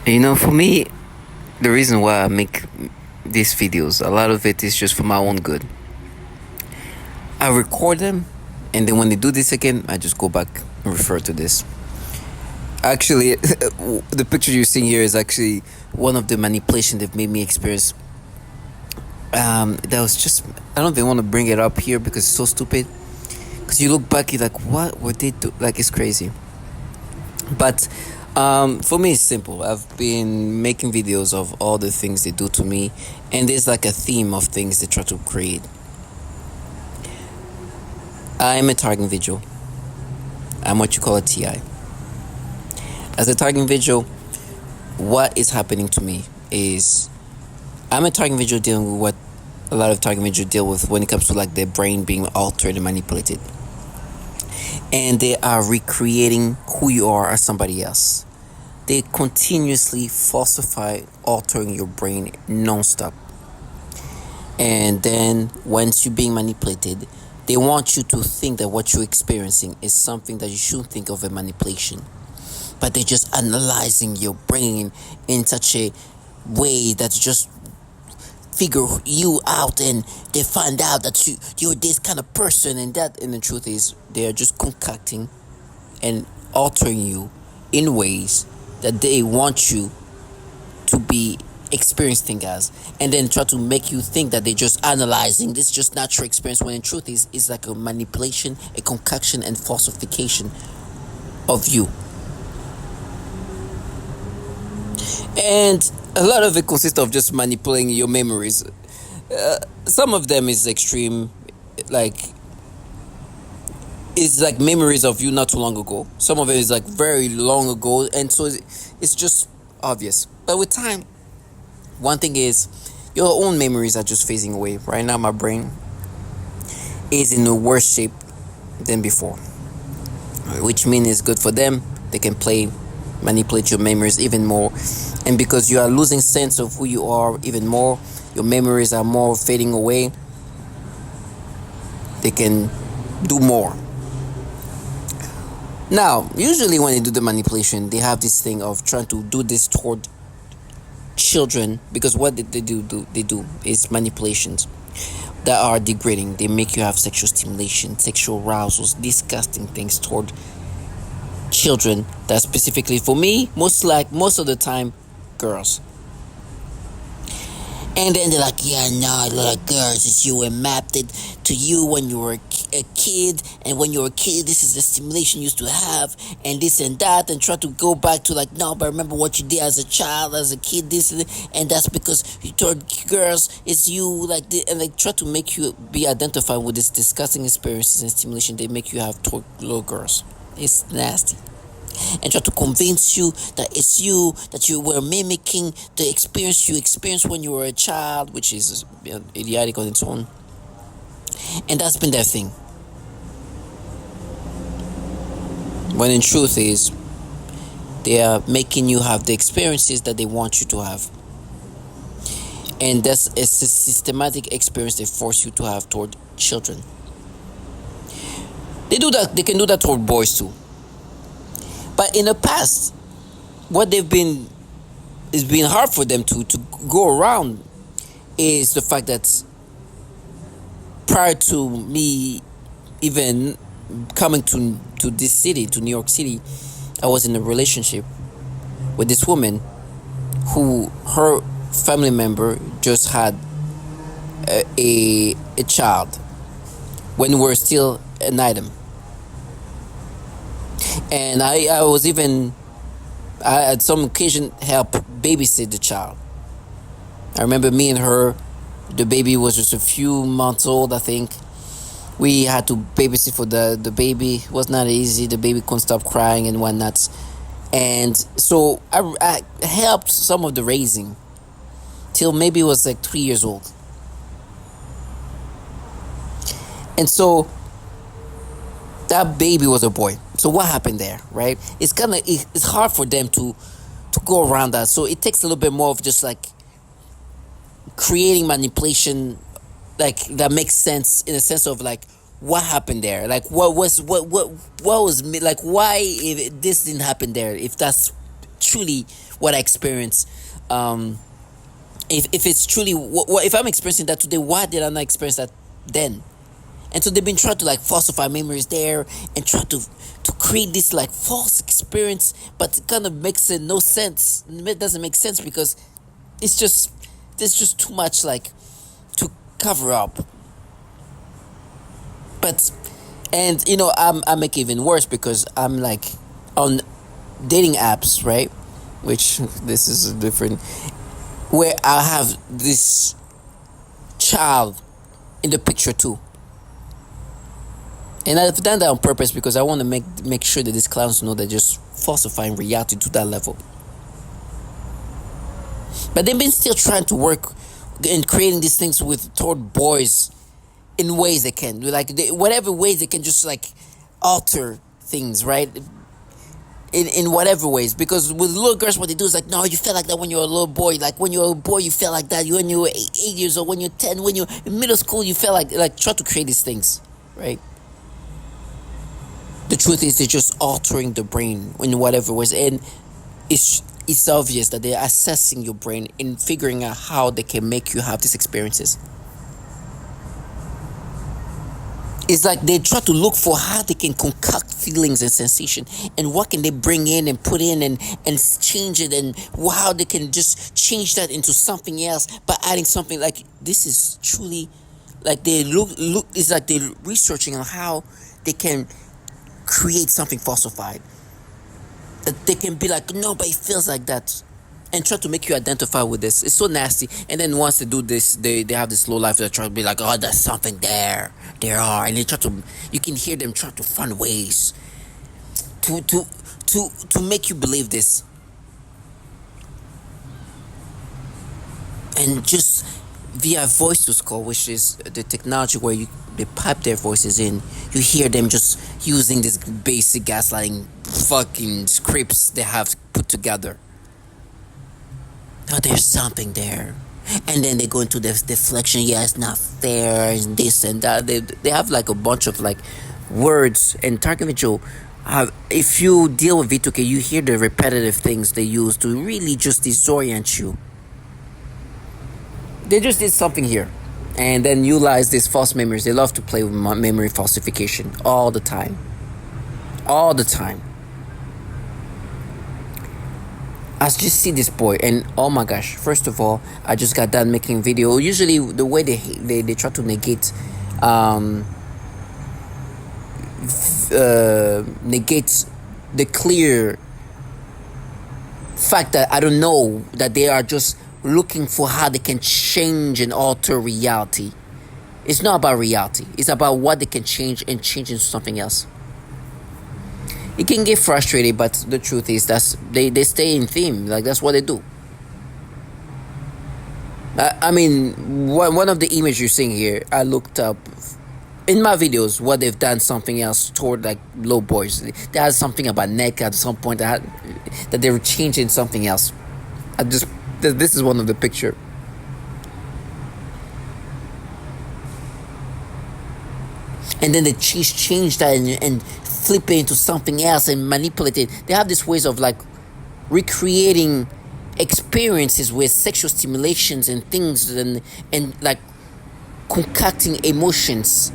For me, the reason why I make these videos, a lot of it is just for my own good. I record them, and then when they do this again, I just go back and refer to this. Actually, the picture you're seeing here is actually one of the manipulation they've made me experience. That was just, I don't even want to bring it up here because it's so stupid. Because you look back, you're like, what were they do? Like, it's crazy. But for me, it's simple. I've been making videos of all the things they do to me, and there's like a theme of things they try to create. I'm a target individual. I'm what you call a TI. As a target individual, what is happening to me is I'm a target individual dealing with what a lot of target individuals deal with when it comes to like their brain being altered and manipulated. And they are recreating who you are as somebody else. They continuously falsify, altering your brain non-stop. And then once you're being manipulated, they want you to think that what you're experiencing is something that you shouldn't think of a manipulation. But they're just analyzing your brain in such a way that just figure you out, and they find out that you're this kind of person, and the truth is they are just concocting and altering you in ways that they want you to be experiencing as, and then try to make you think that they're just analyzing this just natural experience, when in truth is like a manipulation, a concoction and falsification of you. And a lot of it consists of just manipulating your memories. Some of them is extreme, like it's like memories of you not too long ago. Some of it is like very long ago, and so it's just obvious. But with time, one thing is your own memories are just phasing away. Right now, my brain is in a worse shape than before, which means it's good for them. They can play, manipulate your memories even more, and because you are losing sense of who you are even more, your memories are more fading away. They can do more. Now, usually when they do the manipulation, they have this thing of trying to do this toward children, because what they do is manipulations that are degrading. They make you have sexual stimulation, sexual arousals, disgusting things toward children. That specifically for me, most of the time, girls. And then they're like, yeah, no, little girls, it's you, and mapped it to you when you were a kid, and when you were a kid, this is the stimulation you used to have, and this and that, and try to go back to like, no, but remember what you did as a child, as a kid, this, and that's because you told girls, it's you, like, and they try to make you be identified with this disgusting experiences and stimulation they make you have toward little girls. It's nasty, and try to convince you that it's you, that you were mimicking the experience you experienced when you were a child, which is idiotic on its own. And that's been their thing. When in truth is, they are making you have the experiences that they want you to have. And that's a systematic experience they force you to have toward children. They do that. They can do that toward boys too. But in the past, what they've been is being hard for them to go around is the fact that prior to me even coming to this city, to New York City, I was in a relationship with this woman who her family member just had a child when we were still an item. And I was even, I at some occasion help babysit the child. I remember me and her, the baby was just a few months old, I think. We had to babysit for the baby. It was not easy. The baby couldn't stop crying and whatnot. And so I helped some of the raising till maybe it was like 3 years old. And so that baby was a boy. So what happened there, right? It's hard for them to go around that. So it takes a little bit more of just like creating manipulation, like that makes sense, in a sense of like what happened there, like what was like, why if this didn't happen there, if that's truly what I experience. If it's truly if I'm experiencing that today, why did I not experience that then? And so they've been trying to like falsify memories there and try to create this like false experience, but it kind of makes it no sense. It doesn't make sense because it's just there's just too much like to cover up. But and I make it even worse because I'm like on dating apps, right? Which this is a different where I have this child in the picture too. And I've done that on purpose because I want to make sure that these clowns know they're just falsifying reality to that level. But they've been still trying to work in creating these things toward boys in ways they can, whatever ways they can just like alter things, right? In whatever ways, because with little girls, what they do is like, no, you felt like that when you were a little boy. Like when you were a boy, you felt like that. When you were 8 years old, when you're 10, when you're in middle school, you felt like try to create these things, right? The truth is, they're just altering the brain in whatever ways, and it's obvious that they're assessing your brain and figuring out how they can make you have these experiences. It's like they try to look for how they can concoct feelings and sensation, and what can they bring in and put in and change it, and how they can just change that into something else by adding something. Like this is truly like they look it's like they're researching on how they can create something falsified, that they can be like, no, but it feels like that, and try to make you identify with this. It's so nasty. And then once they do this, they have this low life that try to be like, oh, there's something there. There are, and they try to. You can hear them try to find ways to make you believe this, and just via voice to skull, which is the technology where they pipe their voices in. You hear them just using this basic gaslighting fucking scripts they have put together. Oh, there's something there. And then they go into this deflection. Yeah, it's not fair, and this and that. They have like a bunch of like words. And Target Vigil, if you deal with V2K, you hear the repetitive things they use to really just disorient you. They just did something here, and then utilize these false memories. They love to play with memory falsification all the time. All the time. I just see this boy, and oh my gosh! First of all, I just got done making video. Usually, the way they try to negate the clear fact that I don't know that they are just looking for how they can change and alter reality. It's not about reality. It's about what they can change and change into something else. It can get frustrating, but the truth is they stay in theme. Like that's what they do. I mean, one of the images you're seeing here, I looked up in my videos what they've done something else toward like low boys. They had something about neck at some point that they were changing something else. This is one of the picture. And then they change that and flip it into something else and manipulate it. They have these ways of like recreating experiences with sexual stimulations and things, and like concocting emotions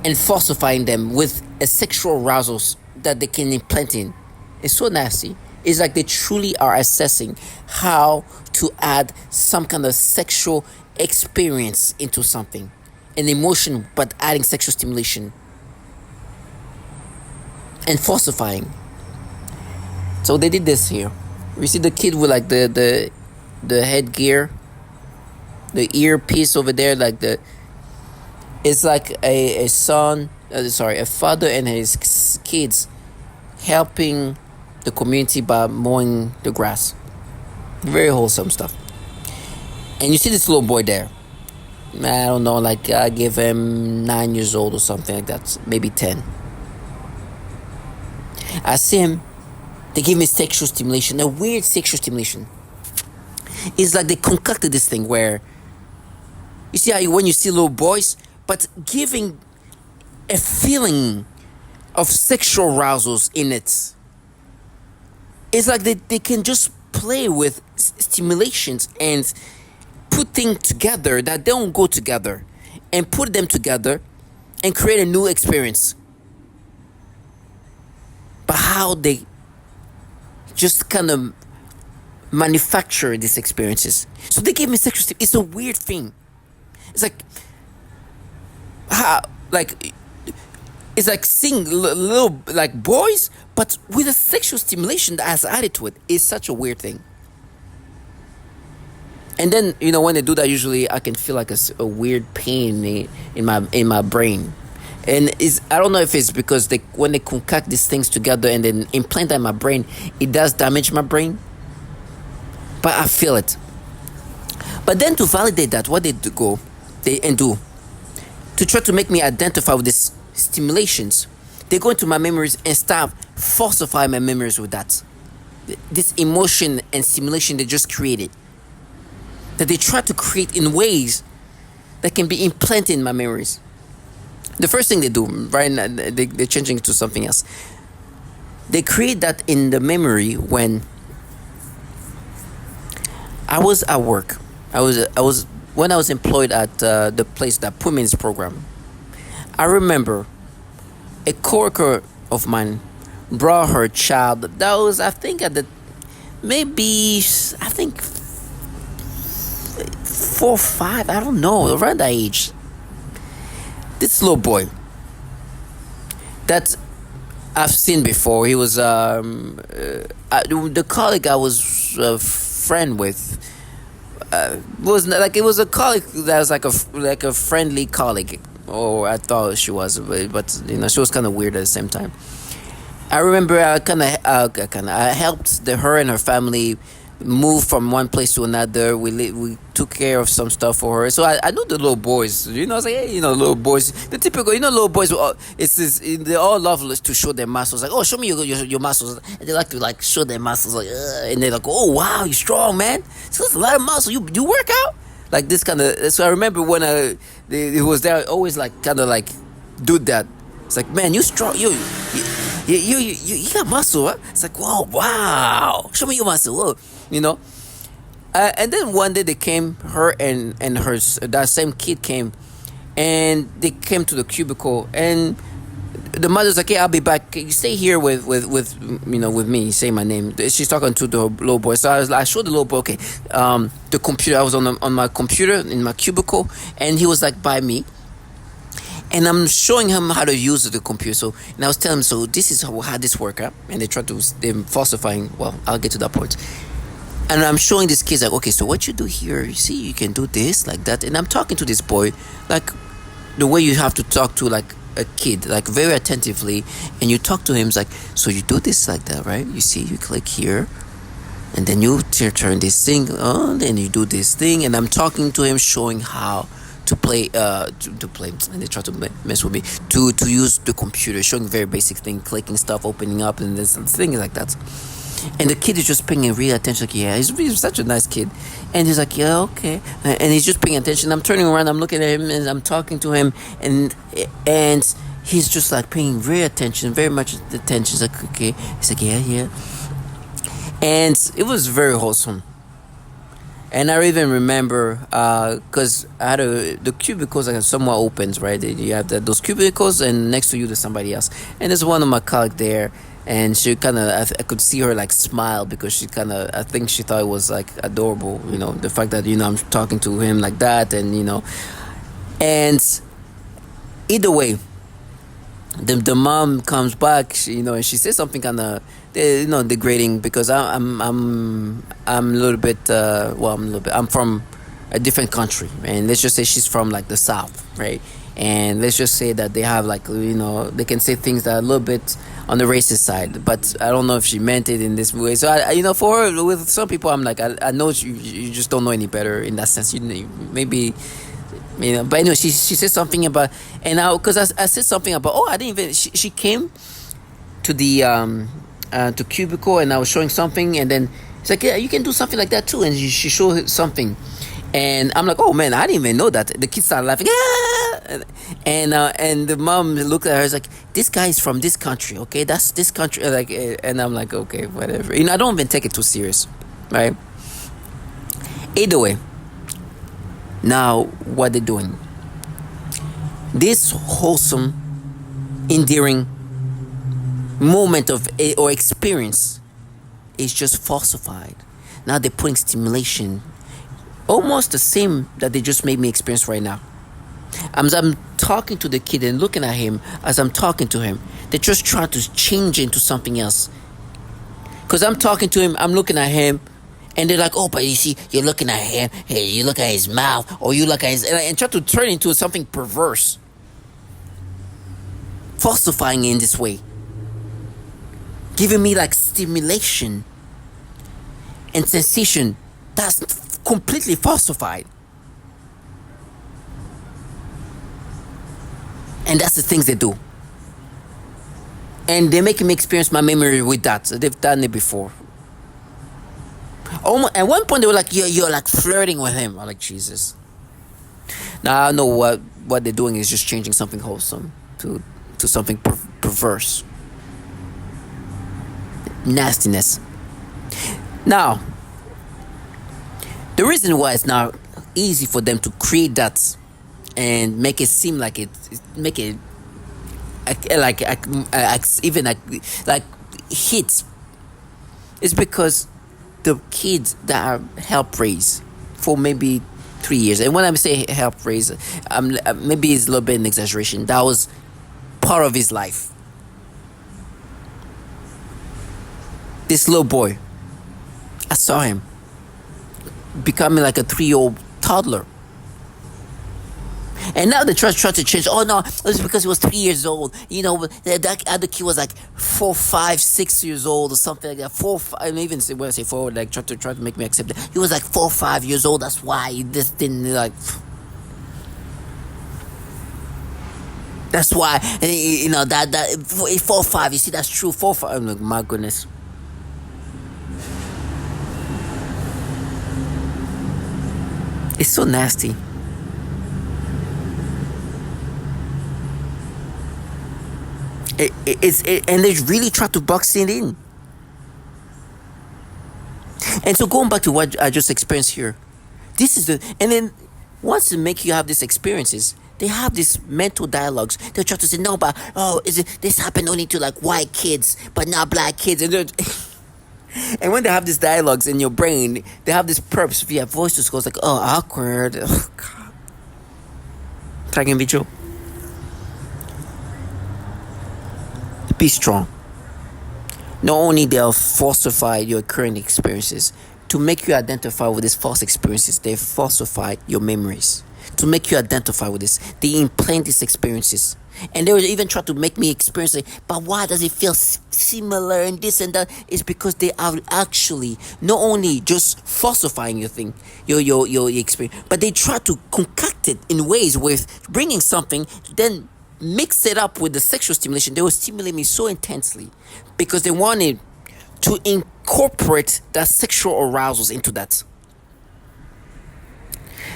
and falsifying them with a sexual arousals that they can implant in. It's so nasty. It's like they truly are assessing how to add some kind of sexual experience into something, an emotion, but adding sexual stimulation and falsifying. So they did this here. We see the kid with like the headgear, the earpiece over there, like it's like a father and his kids helping the community by mowing the grass. Very wholesome stuff. And you see this little boy there. I don't know, like I give him 9 years old or something like that, maybe 10. I see him. They give me sexual stimulation, a weird sexual stimulation. It's like they concocted this thing where you see how when you see little boys, but giving a feeling of sexual arousals in it. It's like they can just play with stimulations and put things together that don't go together, and put them together and create a new experience. But how they just kind of manufacture these experiences. So they gave me sexual. It's a weird thing. It's like how it's like seeing little like boys, but with a sexual stimulation that has added to it. It's such a weird thing. And then when they do that, usually I can feel like a weird pain in my brain. And I don't know if it's because when they concoct these things together and then implant that in my brain, it does damage my brain. But I feel it. But then to validate that, what they do to try to make me identify with these stimulations, they go into my memories and start falsifying my memories with that. This emotion and stimulation they just created, that they try to create in ways that can be implanted in my memories. The first thing they do, right now, they're changing it to something else. They create that in the memory when I was at work. When I was employed at the place that put me in this program. I remember a coworker of mine brought her child. That was, I think, I think 4 or 5. I don't know, around that age. This little boy that I've seen before. He was the colleague I was a friend with. It was a colleague that was like a friendly colleague, or I thought she was, but she was kind of weird at the same time. I remember I helped her and her family move from one place to another. We took care of some stuff for her. So I knew the little boys. I was like, hey, little boys. The typical, little boys. They all love to show their muscles. Like, oh, show me your muscles. And they like to show their muscles. And they're like, oh wow, you're strong, man. So that's a lot of muscle. You work out like this kind of. So I remember when it was there. I always do that. It's like, man, you strong. You got muscle, huh? It's like, whoa, wow. Show me your muscle. Whoa. And then one day they came, her and her, that same kid came, and they came to the cubicle, and the mother's like, "Hey, I'll be back. You stay here with me." Say my name. She's talking to the little boy. So I showed the little boy, okay, the computer. I was on my computer in my cubicle, and he was like by me. And I'm showing him how to use the computer. So, and I was telling him, so this is how this works, huh? And they're falsifying. Well, I'll get to that point. And I'm showing these kids, like, okay, so what you do here, you see, you can do this, like that. And I'm talking to this boy, like, the way you have to talk to, like, a kid, like, very attentively. And you talk to him, it's like, so you do this like that, right? You see, you click here. And then you turn this thing on, and you do this thing. And I'm talking to him, showing how to play, to play, and they try to mess with me, to use the computer, showing very basic thing, clicking stuff, opening up, and this things like that. And the kid is just paying real attention. Like, yeah, he's such a nice kid. And he's like, yeah, okay. And he's just paying attention. I'm turning around, I'm looking at him, and I'm talking to him, and he's just like paying very much attention. He's like, okay. He's like, yeah. And it was very wholesome. And I even remember, because I had the cubicles are somewhat opens, right? You have those cubicles, and next to you there's somebody else. And there's one of my colleagues there, and she kind of, I could see her like smile, because she kind of, I think she thought it was like adorable, the fact that, I'm talking to him like that, and, and either way, the mom comes back, and she says something kind of, degrading, because I'm a little bit, I'm from a different country, and let's just say she's from like the South, right? And let's just say that they have like, they can say things that are a little bit on the racist side, but I don't know if she meant it in this way. So I for her, with some people, I'm like, I know you just don't know any better in that sense. Maybe. But anyway, she said something about, and now, because I said something about, I didn't even, she came to the to cubicle, and I was showing something, and then it's like, yeah, you can do something like that too, and she showed something, and I'm like, oh man, I didn't even know that. The kids started laughing, and the mom looked at her, like, this guy is from this country, okay, that's this country, like, and I'm like, okay, whatever, I don't even take it too serious. right? Either way, now what they're doing, this wholesome, endearing moment of or experience is just falsified. Now they're putting stimulation, almost the same that they just made me experience right now. As I'm talking to the kid and looking at him, as I'm talking to him, they're just trying to change into something else. Because I'm talking to him, I'm looking at him, and they're like, oh, but you see, you're looking at him, hey, you look at his mouth, or you look at his, and try to turn into something perverse. Falsifying in this way. Giving me like stimulation and sensation that's completely falsified. And that's the things they do. And they're making me experience my memory with that. So they've done it before. Almost, at one point they were like, you're like flirting with him. I'm like, Jesus. Now I know what they're doing is just changing something wholesome to something perverse. Nastiness. Now, the reason why it's not easy for them to create that and make it seem like make it like even like hits is because the kids that are help raised for maybe 3 years, and when I say help raise, maybe it's a little bit an exaggeration. That was part of his life. This little boy, I saw him becoming like a 3-year-old toddler. And now they try to change. Oh no, it's because he was 3 years old. You know, that other kid was like 4, 5, 6 years old or something like that. 4, 5. I mean, even when I say 4, like try to make me accept it. He was like 4, 5 years old. That's why this didn't like. That's why, you know, that 4, 5. You see, that's true. 4, 5. I'm like, my goodness. It's so nasty. And they really try to box it in. And so going back to what I just experienced here, this is and then once they make you have these experiences, they have these mental dialogues. They try to say, no, but this happened only to like white kids, but not black kids. And when they have these dialogues in your brain, they have this purpose via voice to goes like, oh, awkward. Oh, God. Tracking video. Be strong. Not only they'll falsify your current experiences to make you identify with these false experiences, they falsify your memories to make you identify with this. They implant these experiences, and they will even try to make me experience it. But why does it feel similar and this and that? It's because they are actually not only just falsifying your thing, your experience, but they try to concoct it in ways with bringing something, then mix it up with the sexual stimulation. They will stimulate me so intensely because they wanted to incorporate that sexual arousals into that.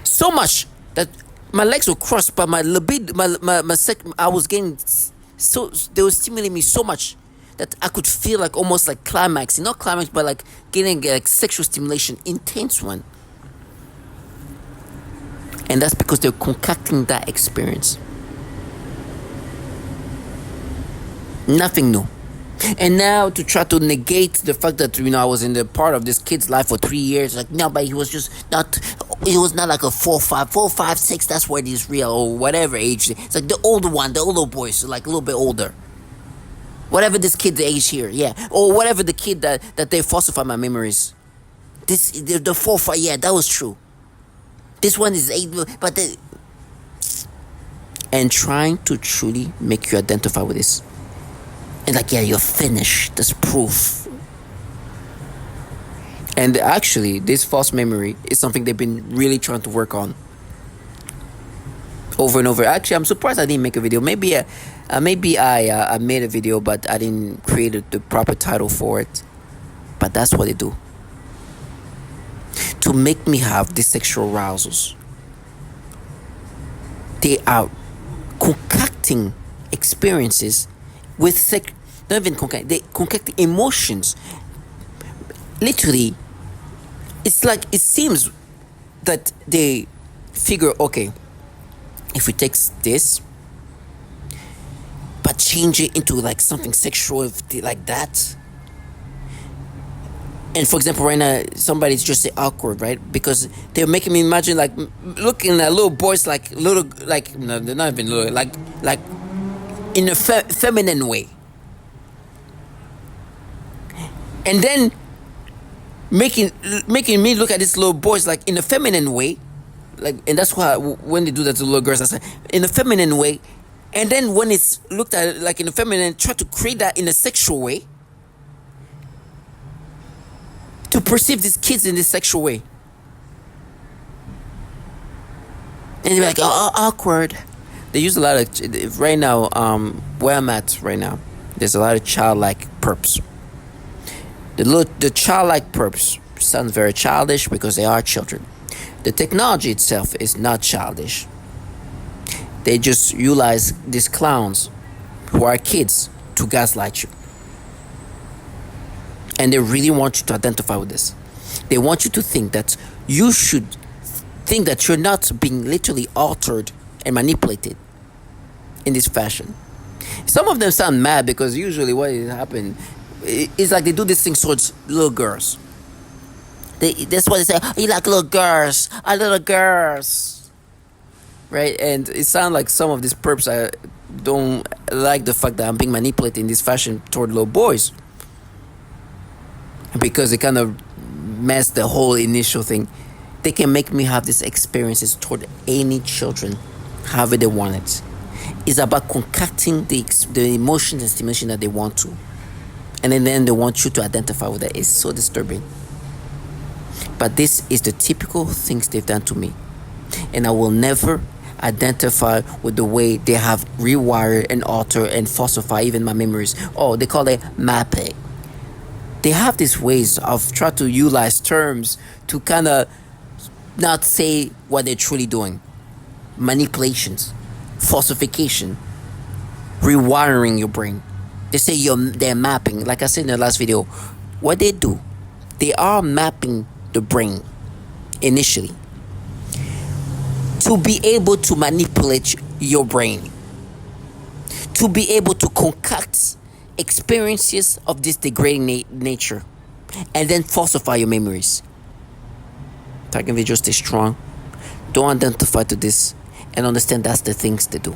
So much that my legs were crossed, but my libido, I was getting so, they were stimulating me so much that I could feel like almost like climax, not climax, but like getting like sexual stimulation, intense one. And that's because they're concocting that experience. Nothing new. And now to try to negate the fact that, you know, I was in the part of this kid's life for 3 years, like, no, but he was not like a 4, 5, 6, that's where he's real, or whatever age. It's like the older boys, like a little bit older. Whatever this kid's age here, yeah. Or whatever the kid that they falsify my memories. The 4, 5, yeah, that was true. This one is 8, but and trying to truly make you identify with this. And like, yeah, you're finished. There's proof. And actually, this false memory is something they've been really trying to work on over and over. Actually, I'm surprised I didn't make a video. Maybe I made a video, but I didn't create the proper title for it. But that's what they do. To make me have these sexual arousals. They are concocting experiences with not even concact, they concact emotions. Literally, It's like it seems that they figure, okay, if we take this but change it into like something sexual like that. And for example, right now somebody's just say awkward, right? Because they're making me imagine like looking at little boys, like little, like no, they're not even little, like in a feminine way, and then making me look at these little boys like in a feminine way, like, and that's why when they do that to little girls, I say in a feminine way, and then when it's looked at like in a feminine, try to create that in a sexual way, to perceive these kids in this sexual way, and they're like, oh, awkward. They use a lot of right now. Where I'm at right now, there's a lot of childlike perps. The childlike perps sounds very childish because they are children. The technology itself is not childish. They just utilize these clowns who are kids to gaslight you. And they really want you to identify with this. They want you to think that you should think that you're not being literally altered and manipulated in this fashion. Some of them sound mad because usually what happens is like they do these things towards little girls. That's what they say. Oh, you like little girls? Little girls, right? And it sounds like some of these perps don't like the fact that I'm being manipulated in this fashion toward little boys, because it kind of messed the whole initial thing. They can make me have these experiences toward any children, however they want it. It's about concocting the emotions and stimulation that they want to. And then they want you to identify with that. It's so disturbing. But this is the typical things they've done to me. And I will never identify with the way they have rewired and altered and falsified even my memories. Oh, they call it mapping. They have these ways of trying to utilize terms to kind of not say what they're truly doing. Manipulations, falsification, rewiring your brain. They say they're mapping. Like I said in the last video, what they do, they are mapping the brain initially to be able to manipulate your brain, to be able to concoct experiences of this degrading nature, and then falsify your memories. Target individuals, stay strong. Don't identify to this, and understand that's the things they do.